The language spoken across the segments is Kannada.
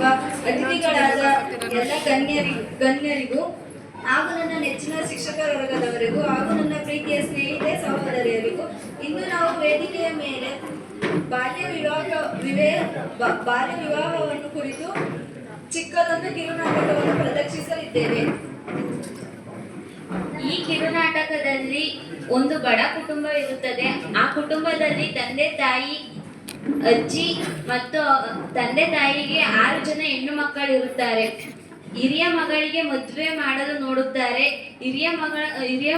ಅತಿಥಿಗಳಾದ ಎಲ್ಲ ಗಣ್ಯರಿಗೂ ಹಾಗೂ ನನ್ನ ನೆಚ್ಚಿನ ಶಿಕ್ಷಕರ ವರ್ಗದವರಿಗೂ ಹಾಗೂ ನನ್ನ ಪ್ರೀತಿಯ ಸ್ನೇಹಿತೆ ಸಹೋದರಿಯರಿಗೂ ಇಂದು ನಾವು ವೇದಿಕೆಯ ಮೇಲೆ ಬಾಲ್ಯ ವಿವಾಹವನ್ನು ಕುರಿತು ಚಿಕ್ಕದೊಂದು ಕಿರುನಾಟಕವನ್ನು ಪ್ರದರ್ಶಿಸಲಿದ್ದೇವೆ. ಈ ಕಿರುನಾಟಕದಲ್ಲಿ ಒಂದು ಬಡ ಕುಟುಂಬ ಇರುತ್ತದೆ. ಆ ಕುಟುಂಬದಲ್ಲಿ ತಂದೆ ತಾಯಿ, ಅಜ್ಜಿ ಮತ್ತು ತಂದೆ ತಾಯಿಗೆ 6 ಜನ ಹೆಣ್ಣು ಮಕ್ಕಳು ಇರುತ್ತಾರೆ. ಹಿರಿಯ ಮಗಳಿಗೆ ಮದುವೆ ಮಾಡಲು ನೋಡುತ್ತಾರೆ. ಹಿರಿಯ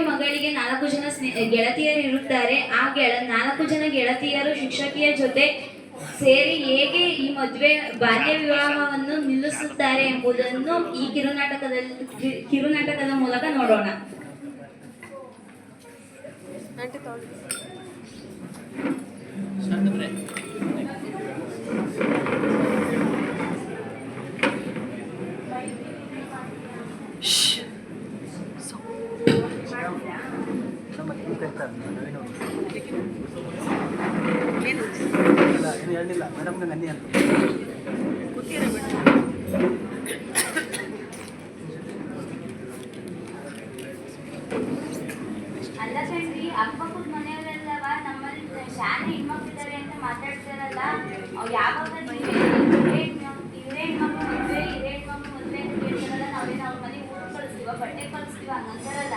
ಮಗಳಿಗೆ 4 ಜನ ಗೆಳತಿಯರು ಇರುತ್ತಾರೆ. ಆ 4 ಜನ ಗೆಳತಿಯರು ಶಿಕ್ಷಕಿಯ ಜೊತೆ ಸೇರಿ ಹೇಗೆ ಈ ಬಾಲ್ಯ ವಿವಾಹವನ್ನು ನಿಲ್ಲಿಸುತ್ತಾರೆ ಎಂಬುದನ್ನು ಈ ಕಿರುನಾಟಕದ ಮೂಲಕ ನೋಡೋಣ. ಹೇಳಿಲ್ಲ ಮೇಡಮ್ ನನ್ನಿ ಅಂತ ಅಲ್ಲ ಕಣ್ರಿ, ಅಕ್ಕಪಕ್ಕದ ಮನೆಯವರೆಲ್ಲವ ನಮ್ಮಲ್ಲಿ ಶಾಲೆ ಹೆಣ್ಮಕ್ಳಿದ್ದಾರೆ ಅಂತ ಮಾತಾಡ್ತಾರಲ್ಲ, ಅವ್ ಯಾವಾಗ ಹಿರೇ ಹೆಣ್ಮಕ್ಳು ಮದುವೆ ಅಂತ ಕೇಳ್ತಾರಲ್ಲ, ನಾವೇನು ಅವ್ರ ಮನೆಗೆ ಊರು ಕಳಿಸ್ತೀವ, ಬಟ್ಟೆ ಕಳಿಸ್ತೀವ ಹಂಗಂತಾರಲ್ಲ.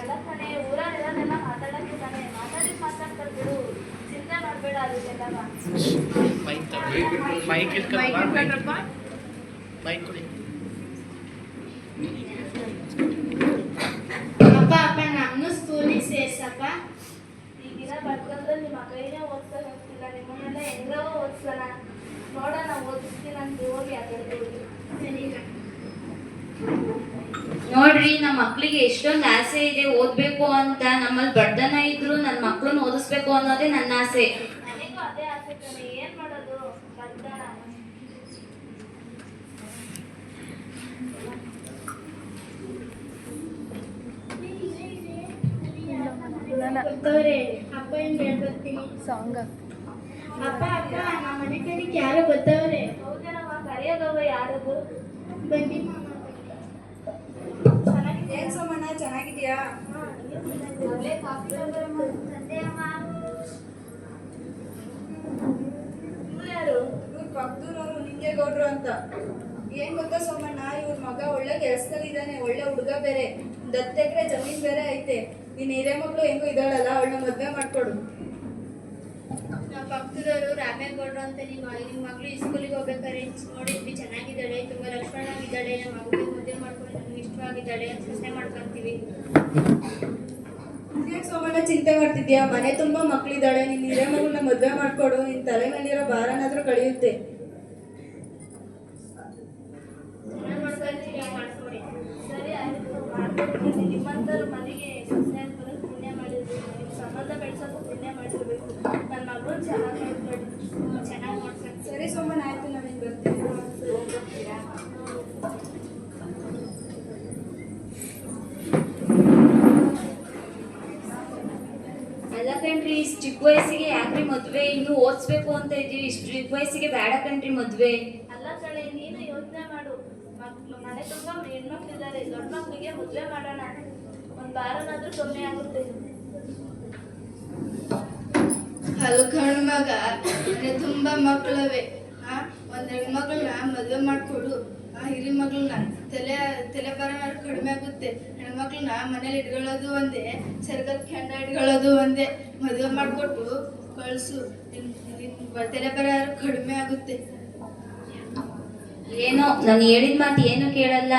ಅಲ್ಲ ಕಡೆ ಊರಲ್ಲೆಲ್ಲ ಮಾತಾಡಕ್ಕೆ ತಾನೆ ಮಾತಾಡ್ತಾರೆ ಬಿಡು, ಚಿಂತೆ ಮಾಡಬೇಡ. ಅದಕ್ಕೆಲ್ಲ ಅಪ್ಪ ನಮ್ಮನ್ನು ಸ್ಕೂಲಿಗೆ ಸೇರ್ಸಪ್ಪ. ಈಗಿನ ಬಡ್ಕೊಂಡ್ರೆ ನಿಮ್ಮ ಮಕ್ಕಳಿಗೆ ಓದ್ಸೋಕೆ ಹೋಗ್ತಿಲ್ಲ, ನಿಮ್ಮನ್ನೆಲ್ಲ ಹೆಂಗೋ ಓದಿಸೋಣ, ನೋಡೋಣ ಓದಿಸ್ತೀನಂತ ಹೋಗಿ ನೋಡ್ರಿ, ನಮ್ಮ ಮಕ್ಳಿಗೆ ಎಷ್ಟೊಂದು ಆಸೆ ಇದೆ ಓದ್ಬೇಕು ಅಂತ. ನಮ್ಮಲ್ಲಿ ಬಡ್ದನ ಇದ್ರು ನನ್ನ ಮಕ್ಳನ್ನ ಓದಿಸ್ಬೇಕು ಅನ್ನೋದೇ ನನ್ನ ಆಸೆ. ನನಗೂ ಅದೇ ಆಸೆ ಕಣೆ, ಏನ್ ಮಾಡೋದು ಬಡ್ದನ. ಅಪ್ಪ ಏನ್ ಹೇಳ್ಬರ್ತೀನಿ ಸಾಂಗ್. ಅಪ್ಪ ನಮ್ಮ ಮನೆ ಕಡೆಗೆ ಯಾರು ಬರ್ತಾವ್ರೆ? ಹೌದೇನವ, ಕರೆಯೋದವ ಯಾರದು? ಬನ್ನಿ ಏನ್ ಸೋಮಣ್ಣ, ಚೆನ್ನಾಗಿದ್ಯಾ? ಯಾರು? ಇವ್ರ ಪಕ್ಕದೂರವರು ನಿಂಗೇಗೌಡ್ರು ಅಂತ. ಏನ್ ಗೊತ್ತಾ ಸೋಮಣ್ಣ, ಇವ್ರ ಮಗ ಒಳ್ಳೆ ಕೆಲಸದಲ್ಲಿದ್ದಾನೆ, ಒಳ್ಳೆ ಹುಡುಗ ಬೇರೆ, 10 ಎಕರೆ ಜಮೀನ್ ಬೇರೆ ಐತೆ. ನೀನ್ ಹಿರೇ ಮಗಳು ಹೆಂಗೋ ಇದ್ದಾಳಲ್ಲ, ಅವಳನ್ನ ಮದ್ವೆ ಮಾಡ್ಕೊಡು. ನಮ್ಮ ಪಕ್ಕದವರು ರಾಮೇಗೌಡರು ಅಂತ ನಿಮ್ಮ ಮಗಳು ಸ್ಕೂಲಿಗೆ ಹೋಗ್ಬೇಕಾದ್ರೆ ನೋಡಿದ್ವಿ, ಚೆನ್ನಾಗಿದ್ದಾಳೆ, ತುಂಬಾ ಲಕ್ಷ್ಮಣಾಗಿದ್ದಾಳೆ, ನಮ್ಮ ಮಗಳಿಗೆ ಮದುವೆ ಮಾಡ್ಕೊಂಡು ನಮ್ಗೆ ಇಷ್ಟವಾಗಿದ್ದಾಳೆ, ಸೊಸೆ ಮಾಡ್ಕೊಂತೀವಿ. ಯಾಕೆ ಸೋಮಣ್ಣ ಚಿಂತೆ ಮಾಡ್ತಿದ್ಯಾ? ಮನೆ ತುಂಬಾ ಮಕ್ಳಿದ್ದಾಳೆ, ನೀನ್ ಹಿರೇ ಮಗಳನ್ನ ಮದ್ವೆ ಮಾಡ್ಕೊಡು, ನಿನ್ ತಲೆ ಮೇಲಿರೋ ಭಾರನಾದ್ರೂ ಕಳೆಯುತ್ತೆ. ಸರಿ ಆಯ್ತು, ಮಾಡ್ಕೊಡ್ತೀನಿ. ನಿಮ್ಮಂತವ್ರ ಮನೆಗೆ ಸೊಸೆ ಅಂತ ಪುಣ್ಯ ಮಾಡಿದ್ರು, ಸಂಬಂಧ ಬೆಳೆಸೋದು ಪುಣ್ಯ ಮಾಡಿರ್ಬೇಕು. ನನ್ನ ಮಗಳು ಚೆನ್ನಾಗಿ ಮಾಡ್ಕೊಂಡು. ಸರಿ ಸೋಮಣ್ಣ, ಆಯ್ತು, ನಾವೇನು ಬರ್ತೀವಿ. ಅಲ್ಲ ಕಣ್ರಿ, ಇಷ್ಟು ಚಿಕ್ಕ ವಯಸ್ಸಿಗೆ ಯಾಕ್ರಿ ಮದ್ವೆ? ಇನ್ನು ಓದಿಸ್ಬೇಕು ಅಂತ ಇದೀವಿ, ಇಷ್ಟು ಚಿಕ್ಕ ವಯಸ್ಸಿಗೆ ಬೇಡ ಕಣ್ರಿ ಮದ್ವೆ. ಅಲ್ಲ ಕಣೆ, ನೀನು ಯೋಚನೆ ಮಾಡು, ಮನೆ ತುಂಬ ಹೆಣ್ಮಕ್ಳಿದ್ದಾರೆ, ದೊಡ್ಡ ಮಕ್ಕಳಿಗೆ ಮದುವೆ ಮಾಡೋಣ, ಒಂದು ವಾರನಾದ್ರೂ ಕಮ್ಮಿ ಆಗುತ್ತೆ. ಹಲ್ಕಣ್ ಮಗ, ತುಂಬಾ ಮಕ್ಕಳವೆ, ಒಂದ್ ಹೆಣ್ಮಕ್ಳನ್ನ ಮದುವೆ ಮಾಡ್ಕೊಡು. ಹಿರಿ ಮಗಳನ್ನ ತಲೆ ಬರ ಕಡಿಮೆ ಆಗುತ್ತೆ. ಹೆಣ್ಮಕ್ಳನ್ನ ಮನೇಲಿ ಇಟ್ಕೊಳ್ಳೋದು ಒಂದೇ, ಸರ್ಗದ ಕೆಂಡ ಇಟ್ಕೊಳ್ಳೋದು ಒಂದೇ. ಮದುವೆ ಮಾಡ್ಕೊಟ್ಟು ಕಳ್ಸು, ತಲೆ ಬರ ಕಡಿಮೆ ಆಗುತ್ತೆ. ಏನೋ ನಾನು ಹೇಳಿದ ಮಾತು ಏನು ಕೇಳಲ್ಲ.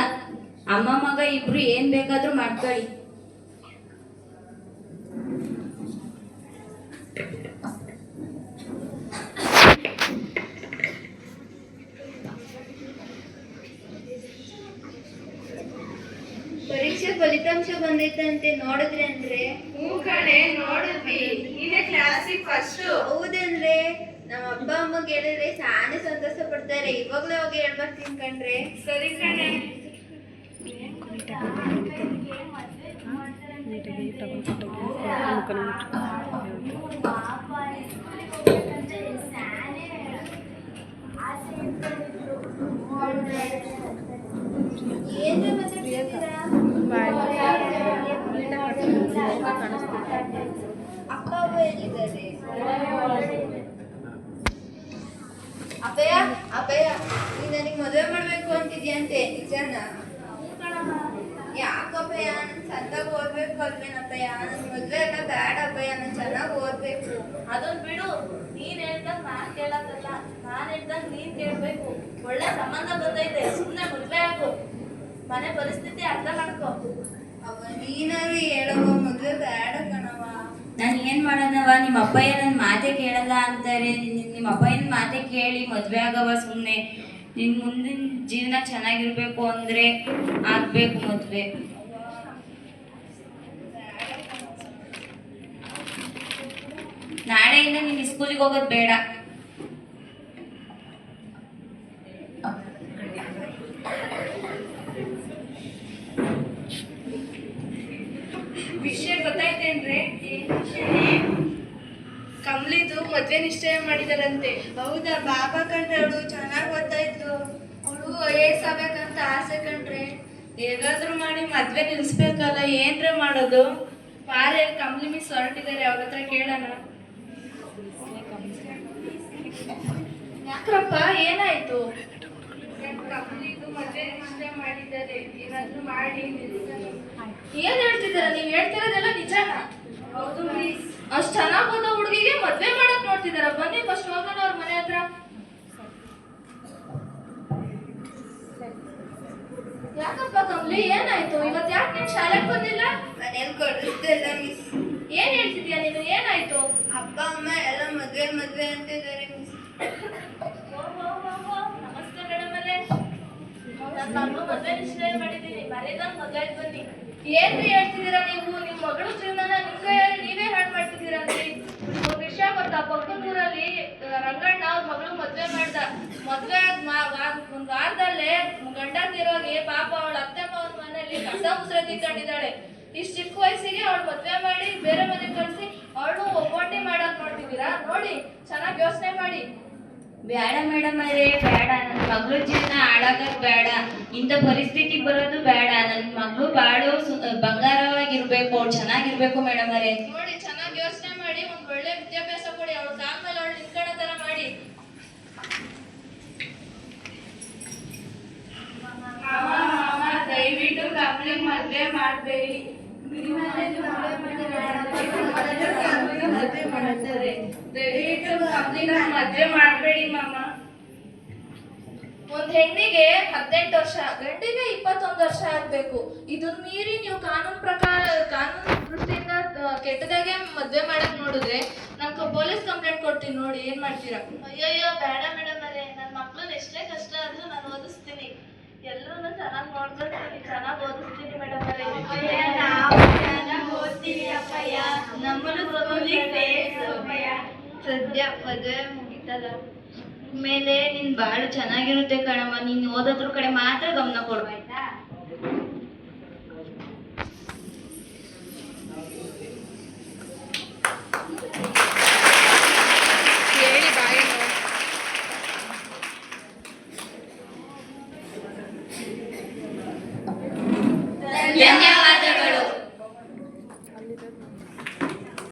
ಅಮ್ಮ ಮಗ ಇಬ್ರು ಏನ್ ಬೇಕಾದ್ರೂ ಮಾಡ್ಕೊಳ್ಳಿ. ಪರೀಕ್ಷೆ ಫಲಿತಾಂಶ ಬಂದೈತಂತೆ, ನೋಡಿದ್ರೆ ಅಂದ್ರೆ? ಹ್ಞೂ ಕಣೆ, ನೋಡಿದ್ವಿ. ನೀನೇ ಕ್ಲಾಸಿಗೆ ಫಸ್ಟ್. ಹೌದಂದ್ರೆ ನಮ್ಮ ಅಪ್ಪ ಅಮ್ಮಗೆ ಹೇಳಿದ್ರೆ ಸಾನೆ ಸಂತೋಷ ಪಡ್ತಾರೆ. ಇವಾಗ್ಲೇ ಹೋಗಿ ಹೇಳ್ಬರ್ತೀನಿ ಕಣ್ರೆ. ಸರಿ ಕಣೆ. ಏನ್ರಿ ಮಾತಾಡ್ತಿದ್ದೀರಾ? ಅಪ್ಪ ಅವ್ವ ಎಲ್ಲಿದ್ದಾರೆ? ಅಪ್ಪಯ್ಯ ಅಪ್ಪಯ್ಯ ನೀನ್ ನನಗೆ ಮದುವೆ ಮಾಡ್ಬೇಕು ಅಂತಿದ್ಯಂತೆ, ನಿಜಾನ? ಯಾಕಪ್ಪಯ್ಯ? ನನ್ ಚಂದಾಗ ಓದ್ಬೇಕು ಅಲ್ವೇನಪ್ಪಯ್ಯ? ನನ್ ಮದ್ವೆ ಎಲ್ಲ ಬೇಡ ಅಪ್ಪಯ್ಯ, ನಾನು ಚೆನ್ನಾಗಿ ಓದ್ಬೇಕು. ಅದನ್ ಬಿಡು, ನೀನ್ ಹೇಳ್ದಂಗ್ ನಾನ್ ಕೇಳಕ್ಕಲ್ಲ, ನಾನ್ ಹೇಳ್ದಂಗ್ ನೀನ್ ಕೇಳ್ಬೇಕು. ಒಳ್ಳೆ ಸಂಬಂಧ ಬಂದೈತೆ, ಸುಮ್ನೆ ಮದ್ವೆ ಆಗು. ಮನೆ ಪರಿಸ್ಥಿತಿ ಅರ್ಥ ಮಾಡ್ಕೊ. ಅವ ನೀನಾರು ಹೇಳವ, ಮದ್ವೆ ಬೇಡ ಕಣವ. ನಾನು ಏನ್ ಮಾಡೋದವ? ನಿಮ್ಮ ಅಪ್ಪಯ್ಯ ನನ್ನ ಮಾತೆ ಕೇಳಲ್ಲ ಅಂತಾರೆ. ನಿಮ್ಮ ಅಪ್ಪಯ್ಯನ ಮಾತೆ ಕೇಳಿ ಮದ್ವೆ ಆಗವ ಸುಮ್ಮನೆ. ನಿನ್ ಮುಂದಿನ ಜೀವನ ಚೆನ್ನಾಗಿರ್ಬೇಕು ಅಂದ್ರೆ ಆಗ್ಬೇಕು ಮದ್ವೆ. ನಾಳೆಯಿಂದ ನೀನ್ ಸ್ಕೂಲಿಗೆ ಹೋಗೋದು ಬೇಡ. ವಿಷಯ ಗೊತ್ತಾಯ್ತೇನ್ರಿ? ಕಮ್ಲಿದು ಮದ್ವೆ ನಿಶ್ಚಯ ಮಾಡಿದಾರಂತೆ. ಹೌದಾ? ಬಾಬಾ ಕಣ್ರೆ, ಅವಳು ಚೆನ್ನಾಗಿ ಓದ್ತಾಯಿದ್ಲು. ಅವಳು IAS ಆಗ್ಬೇಕಂತ ಆಸೆ ಕಣ್ರೆ. ಹೇಗಾದ್ರೂ ಮಾಡಿ ಮದ್ವೆ ನಿಲ್ಸ್ಬೇಕಲ್ಲ, ಏನ್ರ ಮಾಡೋದು? ಪಾರೆ ಕಮ್ಲಿ ಮಿಸ್ ಹೊರಟಿದ್ದಾರೆ, ಅವ್ರ ಹತ್ರ ಕೇಳೋಣ. ಯಾಕ್ರಪ್ಪ, ಏನಾಯ್ತು? ಕಮ್ಲಿದು ಮದ್ವೆ ನಿಶ್ಚಯ ಮಾಡಿದ್ದಾರೆ, ಏನಾದ್ರೂ ಮಾಡಿ ನಿಲ್ಸೋಣ. ಏನ್ ಹೇಳ್ತಿದ್ದೀರಾ? ನೀವ್ ಹೇಳ್ತಿರೋದೆಲ್ಲ ನಿಜಾನ? ಹೌದು ಮಿಸ್. ಅಷ್ಟ್ ಚೆನ್ನಾಗ್ ಓದೋ ಹುಡುಗಿಗೆ ಮದ್ವೆ ಮಾಡಕ್ ನೋಡ್ತಿದಾರ? ಬನ್ನಿ ಫಸ್ಟ್ ಹೋಗೋಣ ಅವ್ರ ಮನೆ ಹತ್ರ. ಯಾಕಪ್ಪ ಕಮ್ಲಿ, ಏನಾಯ್ತು? ಇವತ್ ಯಾಕೆ ನೀನ್ ಶಾಲೆಗೆ ಬಂದಿಲ್ಲ? ಮನೇಲಿ ಕೊಡಿಸ್ತಿಲ್ಲ ಮಿಸ್. ಏನ್ ಹೇಳ್ತಿದ್ಯಾ ನೀನು? ಏನಾಯ್ತು? ಅಪ್ಪ ಅಮ್ಮ ಎಲ್ಲ ಮದ್ವೆ ಮದ್ವೆ ಅಂತಿದ್ದಾರೆ ಮಿಸ್. ನಮಸ್ತೆ ಮೇಡಮ್ ಅವರೇ, ನನ್ನ ಮಗಳು ಮದ್ವೆ ನಿಶ್ಚಯ ಮಾಡಿದ್ದೀನಿ, ಮರ್ಯಾದಂಗ್ ಮದ್ವೆ ಬನ್ನಿ. ಏನ್ರಿ ಹೇಳ್ತಿದ್ದೀರಾ ನೀವು? ನಿಮ್ ಮಗಳು ಜೀವನನ ನಿಮ್ ಕೈಯಲ್ಲಿ ನೀವೇ ಹಾಳು ಮಾಡ್ತಿದ್ದೀರಂತ್ರಿ. ಒಂದ್ ವಿಷಯ ಗೊತ್ತಾ? ಪಕ್ಕದೂರಲ್ಲಿ ರಂಗಣ್ಣ ಅವ್ರ ಮಗಳು ಮದ್ವೆ ಮಾಡ್ದ. ಮದ್ವೆ ಒಂದ್ ವಾರದಲ್ಲೇ ಗಂಡ ತೀರೋಗಿ ಪಾಪ ಅವಳ ಅತ್ತೆ ಮಾವನ ಮನೆಯಲ್ಲಿ ಕಸ ಮುಸ್ರೆ ತಿಕ್ಕೊಂಡಿದ್ದಾಳೆ. ಇಷ್ಟ್ ಚಿಕ್ಕ ವಯಸ್ಸಿಗೆ ಅವಳು ಮದ್ವೆ ಮಾಡಿ ಬೇರೆ ಮನೆಗೆ ಕಳ್ಸಿ ಅವಳು ಒಬ್ಬೊಂಟಿ ಮಾಡಕ್ ನೋಡ್ತಿದ್ದೀರಾ? ನೋಡಿ, ಚೆನ್ನಾಗಿ ಯೋಚನೆ ಮಾಡಿ. ಬೇಡ ಮೇಡಮ್ ಅವರೇ, ಬೇಡ. ನನ್ನ ಮಗಳು ಜೀವನ ಹಾಳಾಗೋದು ಬೇಡ, ಇಂಥ ಪರಿಸ್ಥಿತಿ ಬರೋದು ಬೇಡ. ನನ್ನ ಮಗಳು ಬಾಳು ಬಂಗಾರವಾಗಿರ್ಬೇಕು, ಅವ್ಳು ಚೆನ್ನಾಗಿರ್ಬೇಕು ಮೇಡಮ್ ಅವರೇ. ನೋಡಿ, ಚೆನ್ನಾಗಿ ಯೋಚನೆ ಮಾಡಿ, ಒಂದ್ ಒಳ್ಳೆ ವಿದ್ಯಾಭ್ಯಾಸ ಕೊಡಿ, ಅವಳ ಕಾಲ ಮೇಲೆ ಅವಳು ನಿಂತ್ಕೊಳ್ಳೋ ತರ ಮಾಡಿ. ದಯವಿಟ್ಟು ಕಮ್ಲಿ ಮದ್ವೆ ಮಾಡ್ಬೇಡಿ. ದಯವಿಟ್ಟು ಕಮ್ಲಿನ ಮದ್ವೆ ಮಾಡ್ಬೇಡಿ ಮಾಮ. ಒಂದ್ ಹೆಣ್ಣಿಗೆ 18 ವರ್ಷ, ಗಂಡಿಗೆ 21 ವರ್ಷ ಆಗ್ಬೇಕು. ಇದನ್ನ ಮೀರಿ ನೀವು ಕಾನೂನು ದೃಷ್ಟಿಯಿಂದ ಕೆಟ್ಟದಾಗೆ ಮದ್ವೆ ಮಾಡಕ್ ನೋಡಿದ್ರೆ ನಾನು ಪೊಲೀಸ್ ಕಂಪ್ಲೇಂಟ್ ಕೊಡ್ತೀನಿ. ನೋಡಿ ಏನ್ ಮಾಡ್ತೀರಾ? ಅಯ್ಯಯ್ಯೋ ಬೇಡ ಮೇಡಮ್ ಅವರೇ, ನನ್ನ ಮಕ್ಳನ್ನ ಎಷ್ಟೇ ಕಷ್ಟ ಆದ್ರೂ ನಾನು ಓದಿಸ್ತೀನಿ. ಎಲ್ಲರೂ ಚೆನ್ನಾಗಿ ನೋಡ್ಕೊಳ್ತೀನಿ, ಚೆನ್ನಾಗಿ ಓದಿಸ್ತೀನಿ ಮೇಡಮ್ ಅವರೇ. ನಮ್ಮನ್ನು ಸ್ಕೂಲಿಗೆ ಸೇರ್ಸು. ಸದ್ಯ ಮದುವೆ ಮುಗಿತಲ್ಲ ಮೇಲೆ ನಿನ್ ಬಾಳು ಚೆನ್ನಾಗಿರುತ್ತೆ ಕಣಮ್ಮ. ನೀನ್ ಓದೋದ್ರ ಕಡೆ ಮಾತ್ರ ಗಮನ ಕೊಡು.